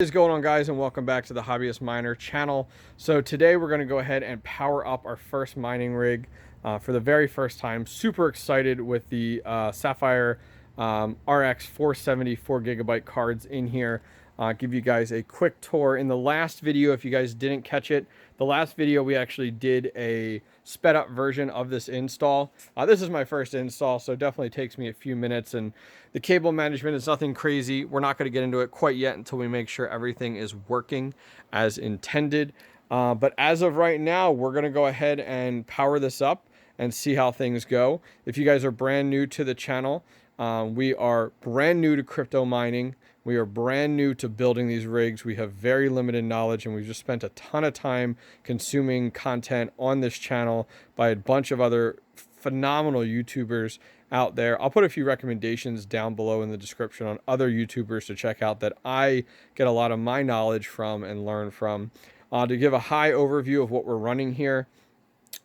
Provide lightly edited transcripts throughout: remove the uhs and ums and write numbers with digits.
What is going on, guys, and welcome back to the Hobbyist Miner channel. So today we're going to go ahead and power up our first mining rig for the very first time. Super excited with the Sapphire RX470 4GB cards in here. Give you guys a quick tour. In the last video, if you guys didn't catch it, the last video we actually did a sped up version of this install. This is my first install, so it definitely takes me a few minutes, and the cable management is nothing crazy. We're not going to get into it quite yet until we make sure everything is working as intended. But as of right now, we're going to go ahead and power this up and see how things go. If you guys are brand new to the channel, we are brand new to crypto mining. We are brand new to building these rigs. We have very limited knowledge, and we've just spent a ton of time consuming content on this channel by a bunch of other phenomenal YouTubers out there. I'll put a few recommendations down below in the description on other YouTubers to check out that I get a lot of my knowledge from and learn from. To give a high overview of what we're running here,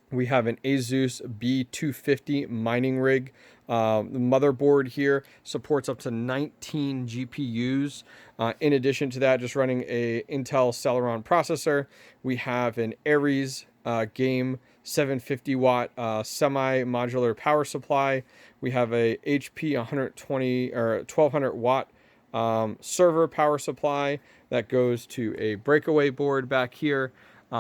we have an ASUS B250 mining rig. The motherboard here supports up to 19 GPUs. In addition to that, just running a Intel Celeron processor. We have an Aries Game 750 watt semi-modular power supply. We have a HP 120 or 1200 watt server power supply that goes to a breakaway board back here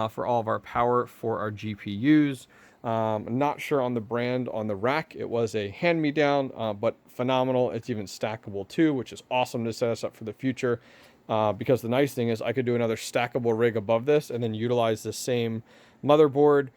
for all of our power for our GPUs. Not sure on the brand on the rack. It was a hand-me-down, but phenomenal. It's even stackable too, which is awesome to set us up for the future. Because the nice thing is I could do another stackable rig above this and then utilize the same motherboard,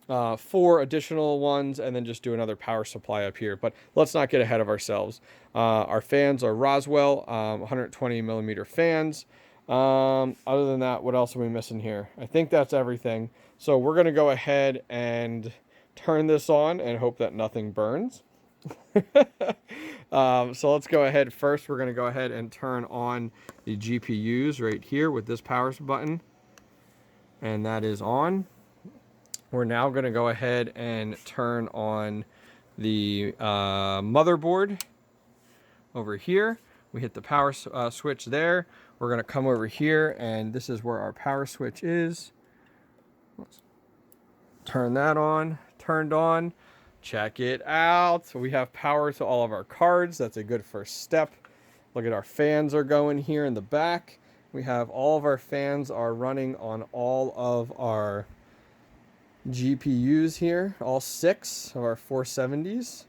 4 additional ones, and then just do another power supply up here. But let's not get ahead of ourselves. Our fans are Roswell 120 millimeter fans. Other than that, what else are we missing here? I think that's everything. So we're going to go ahead and turn this on and hope that nothing burns. So let's go ahead. First, we're going to go ahead and turn on the GPUs right here with this power button. And that is on. We're now going to go ahead and turn on the motherboard over here. We hit the power switch there. We're going to come over here, and this is where our power switch is. Let's turn that on. Turned on. Check it out. So we have power to all of our cards. That's a good first step. Look at our fans are going here in the back. We have all of our fans are running on all of our GPUs here, all 6 of our 470s.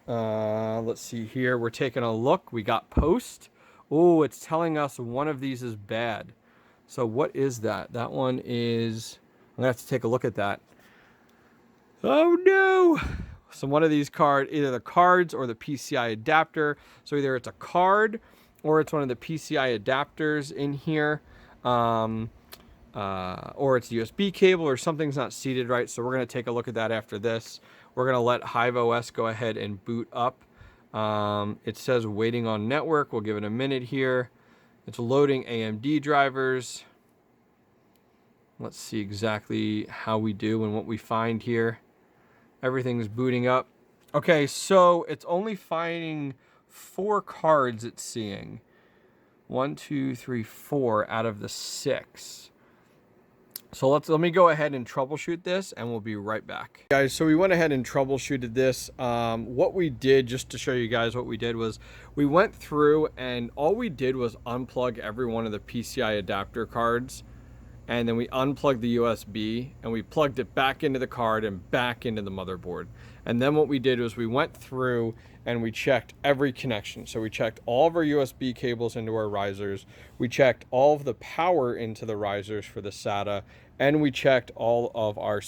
Let's see here. We're taking a look. We got post. Oh, it's telling us one of these is bad. So what is that? That one is... I'm going to have to take a look at that. Oh, no. So one of these cards, either the cards or the PCI adapter. So either it's a card or it's one of the PCI adapters in here. Or it's the USB cable or something's not seated right. So we're going to take a look at that after this. We're going to let HIVEOS go ahead and boot up. It says waiting on network. We'll give it a minute here. It's loading AMD drivers. Let's see exactly how we do and what we find here. Everything's booting up. Okay, so it's only finding 4 cards it's seeing. 1, 2, 3, 4 out of the 6. So let me go ahead and troubleshoot this, and we'll be right back. Guys, so we went ahead and troubleshooted this. What we did, just to show you guys what we did, was we went through and all we did was unplug every one of the PCI adapter cards, and then we unplugged the USB and we plugged it back into the card and back into the motherboard. And then what we did was we went through and we checked every connection. So we checked all of our USB cables into our risers. We checked all of the power into the risers for the SATA. And we checked all of our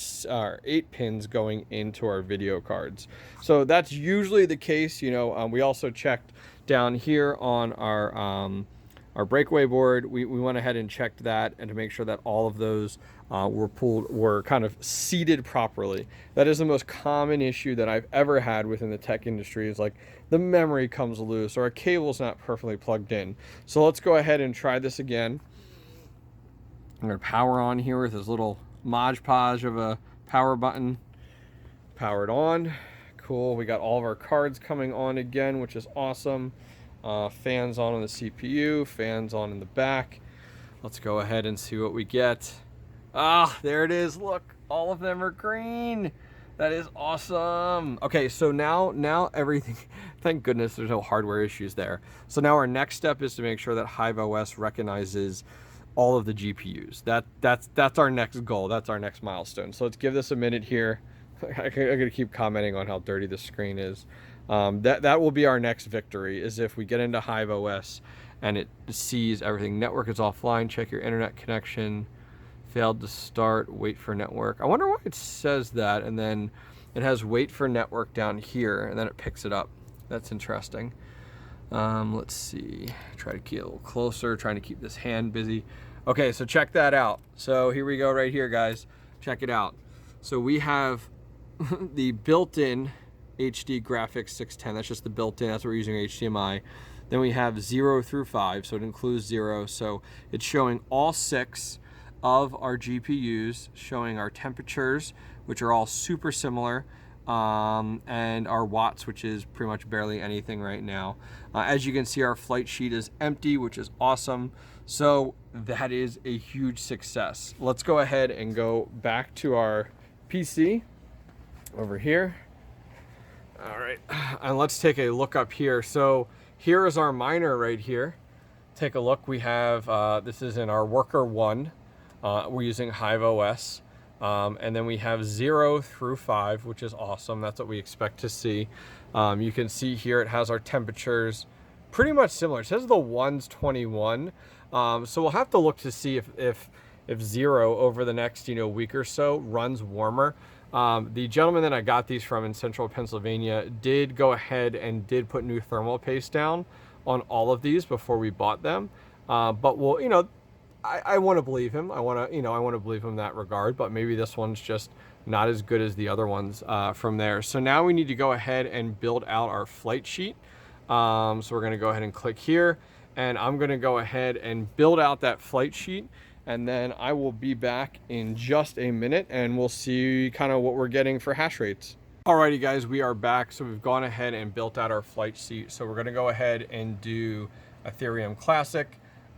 8 pins going into our video cards. So that's usually the case. You know, we also checked down here on our breakaway board. We went ahead and checked that, and to make sure that all of those were kind of seated properly. That is the most common issue that I've ever had within the tech industry, is like the memory comes loose or a cable's not perfectly plugged in. So let's go ahead and try this again. I'm going to power on here with this little Mod Podge of a power button. Powered on. Cool. We got all of our cards coming on again, which is awesome. Fans on the CPU, fans on in the back. Let's go ahead and see what we get. Ah, there it is. Look, all of them are green. That is awesome. Okay, so now everything, thank goodness there's no hardware issues there. So now our next step is to make sure that HIVEOS recognizes all of the GPUs. That's our next goal. That's our next milestone. So let's give this a minute here. I'm gonna keep commenting on how dirty the screen is. That will be our next victory, is if we get into HIVEOS and it sees everything. Network is offline, check your internet connection. Failed to start, wait for network. I wonder why it says that, and then it has wait for network down here, and then it picks it up. That's interesting. Let's see, try to get a little closer, trying to keep this hand busy. Okay, so check that out. So here we go right here, guys. Check it out. So we have the built-in HD graphics 610. That's just the built-in, that's what we're using HDMI. Then we have 0 through 5, so it includes 0. So it's showing all 6 of our GPUs, showing our temperatures, which are all super similar, and our watts, which is pretty much barely anything right now. As you can see, our flight sheet is empty, which is awesome. So that is a huge success. Let's go ahead and go back to our PC over here. All right, and let's take a look up here. So here is our miner right here. Take a look. We have, this is in our worker 1. We're using HIVEOS, and then we have 0 through 5, which is awesome. That's what we expect to see. You can see here it has our temperatures pretty much similar. It says the 1's 21, so we'll have to look to see if 0 over the next week or so runs warmer. The gentleman that I got these from in central Pennsylvania did go ahead and did put new thermal paste down on all of these before we bought them, but we'll I want to believe him. I want to believe him in that regard, but maybe this one's just not as good as the other ones from there. So now we need to go ahead and build out our flight sheet. So we're going to go ahead and click here, and I'm going to go ahead and build out that flight sheet, and then I will be back in just a minute, and we'll see kind of what we're getting for hash rates. Alrighty guys, we are back. So we've gone ahead and built out our flight sheet. So we're going to go ahead and do Ethereum Classic.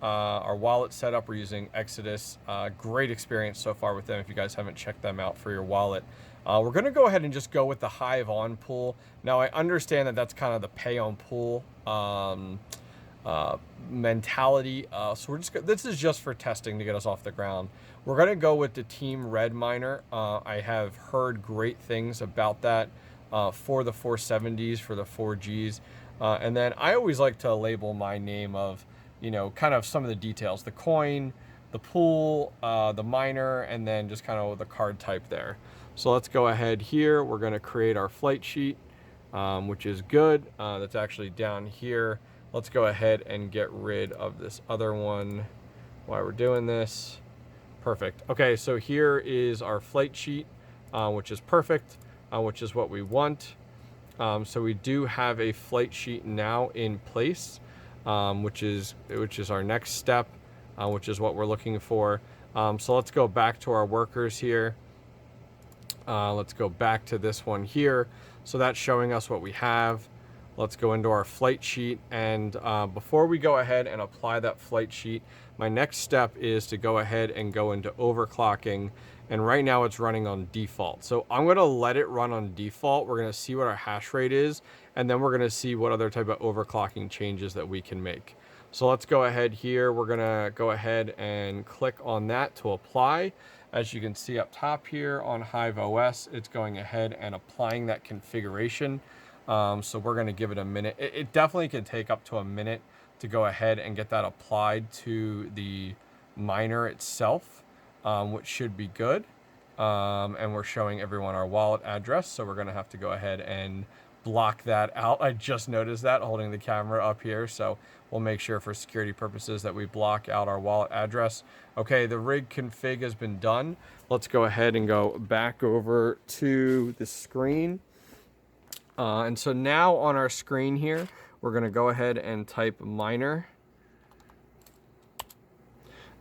Our wallet setup, we're using Exodus. Great experience so far with them. If you guys haven't checked them out for your wallet, we're going to go ahead and just go with the Hive on pool. Now I understand that that's kind of the pay on pool mentality. So this is just for testing to get us off the ground. We're going to go with the TeamRedMiner. I have heard great things about that for the 470s, for the 4Gs, and then I always like to label my name of kind of some of the details, the coin, the pool, the miner, and then just kind of the card type there. So let's go ahead here. We're going to create our flight sheet, which is good. That's actually down here. Let's go ahead and get rid of this other one while we're doing this. Perfect. Okay, so here is our flight sheet, which is perfect, which is what we want. So we do have a flight sheet now in place. Which is our next step, which is what we're looking for. So let's go back to our workers here. Let's go back to this one here. So that's showing us what we have. Let's go into our flight sheet, and before we go ahead and apply that flight sheet, my next step is to go ahead and go into overclocking, and right now it's running on default. So I'm going to let it run on default. We're going to see what our hash rate is, and then we're going to see what other type of overclocking changes that we can make. So let's go ahead here. We're going to go ahead and click on that to apply. As you can see up top here on HIVEOS, it's going ahead and applying that configuration. So we're going to give it a minute. It definitely can take up to a minute to go ahead and get that applied to the miner itself, which should be good. And we're showing everyone our wallet address, so we're going to have to go ahead and block that out. I just noticed that holding the camera up here, so we'll make sure for security purposes that we block out our wallet address. Okay, the rig config has been done. Let's go ahead and go back over to the screen. And so now on our screen here, we're going to go ahead and type miner.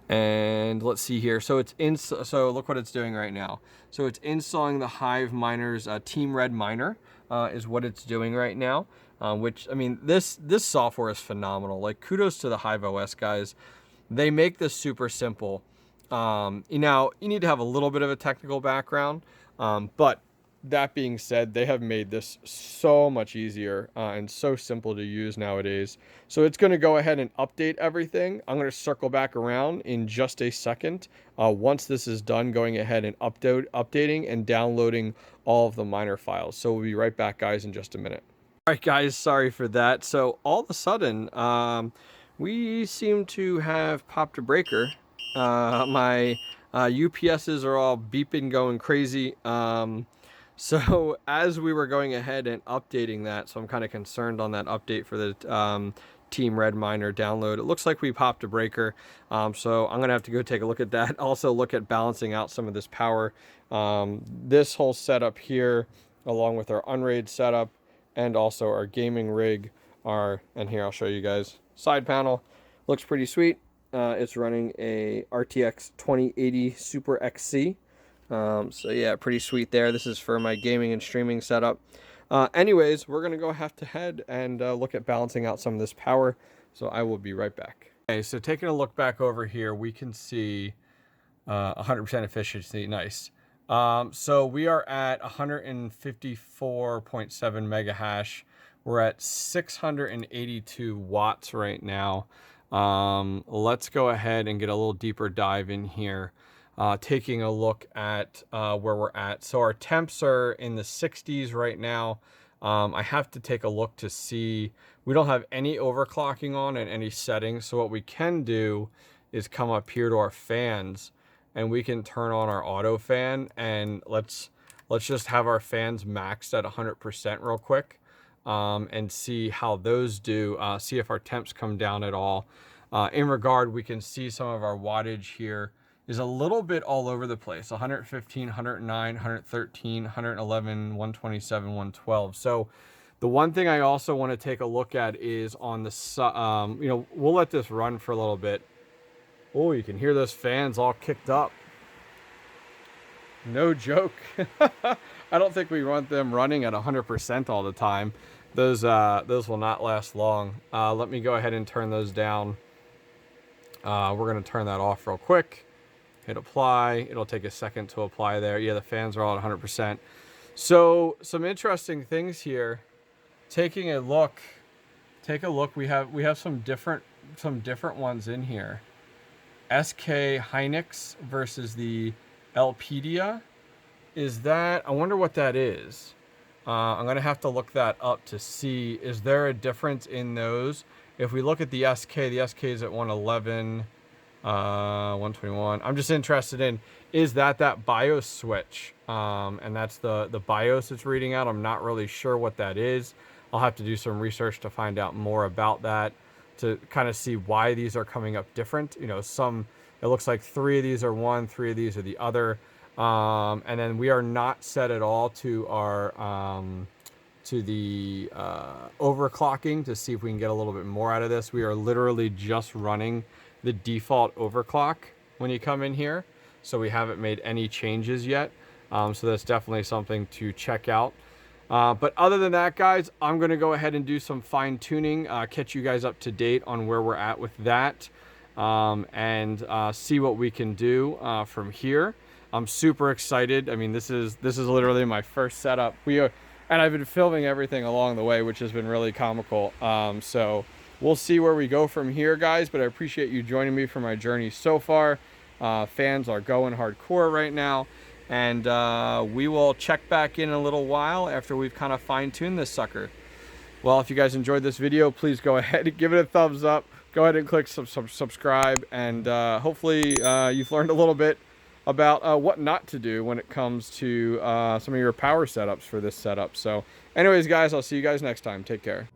And let's see here. So so look what it's doing right now. So it's installing the Hive Miner's TeamRedMiner is what it's doing right now. which, I mean, this software is phenomenal. Like, kudos to the HIVEOS guys. They make this super simple. You know, you need to have a little bit of a technical background, but that being said, they have made this so much easier and so simple to use nowadays. So it's going to go ahead and update everything. I'm going to circle back around in just a second. Once this is done, going ahead and updating and downloading all of the miner files. So we'll be right back, guys, in just a minute. All right, guys, sorry for that. So all of a sudden, we seem to have popped a breaker. My UPSs are all beeping, going crazy. So as we were going ahead and updating that, so I'm kind of concerned on that update for the TeamRedMiner download. It looks like we popped a breaker. So I'm going to have to go take a look at that. Also look at balancing out some of this power. This whole setup here, along with our Unraid setup and also our gaming rig and here I'll show you guys, side panel. Looks pretty sweet. It's running a RTX 2080 Super XC. So yeah, pretty sweet there. This is for my gaming and streaming setup. Anyways, we're going to go ahead and look at balancing out some of this power. So I will be right back. Okay, so taking a look back over here, we can see 100% efficiency. Nice. So we are at 154.7 mega hash. We're at 682 watts right now. Let's go ahead and get a little deeper dive in here. Taking a look at where we're at. So our temps are in the 60s right now. I have to take a look to see. We don't have any overclocking on and any settings. So what we can do is come up here to our fans and we can turn on our auto fan, and let's just have our fans maxed at 100% real quick, and see how those do. See if our temps come down at all. In regard, we can see some of our wattage here is a little bit all over the place. 115, 109, 113, 111, 127, 112. So the one thing I also want to take a look at is on the, you know, we'll let this run for a little bit. Oh, you can hear those fans all kicked up. No joke. I don't think we want them running at 100% all the time. Those will not last long. Let me go ahead and turn those down. We're going to turn that off real quick. Hit apply. It'll take a second to apply there. Yeah, the fans are all at 100%. So some interesting things here. Taking a look, take a look. We have some different ones in here. SK Hynix versus the Elpedia. Is that? I wonder what that is. I'm gonna have to look that up to see. Is there a difference in those? If we look at the SK is at 111. 121. I'm just interested in, is that BIOS switch? And that's the BIOS it's reading out. I'm not really sure what that is. I'll have to do some research to find out more about that, to kind of see why these are coming up different. You know, it looks like 3 of these are one, 3 of these are the other. And then we are not set at all to our to the overclocking to see if we can get a little bit more out of this. We are literally just running the default overclock when you come in here, so we haven't made any changes yet. So that's definitely something to check out. But other than that, guys, I'm going to go ahead and do some fine tuning, catch you guys up to date on where we're at with that, and see what we can do from here. I'm super excited. I mean, this is literally my first setup. And I've been filming everything along the way, which has been really comical. So we'll see where we go from here, guys, but I appreciate you joining me for my journey so far. Fans are going hardcore right now, and we will check back in a little while after we've kind of fine-tuned this sucker. Well, if you guys enjoyed this video, please go ahead and give it a thumbs up. Go ahead and click subscribe, and hopefully you've learned a little bit about what not to do when it comes to some of your power setups for this setup. So anyways, guys, I'll see you guys next time. Take care.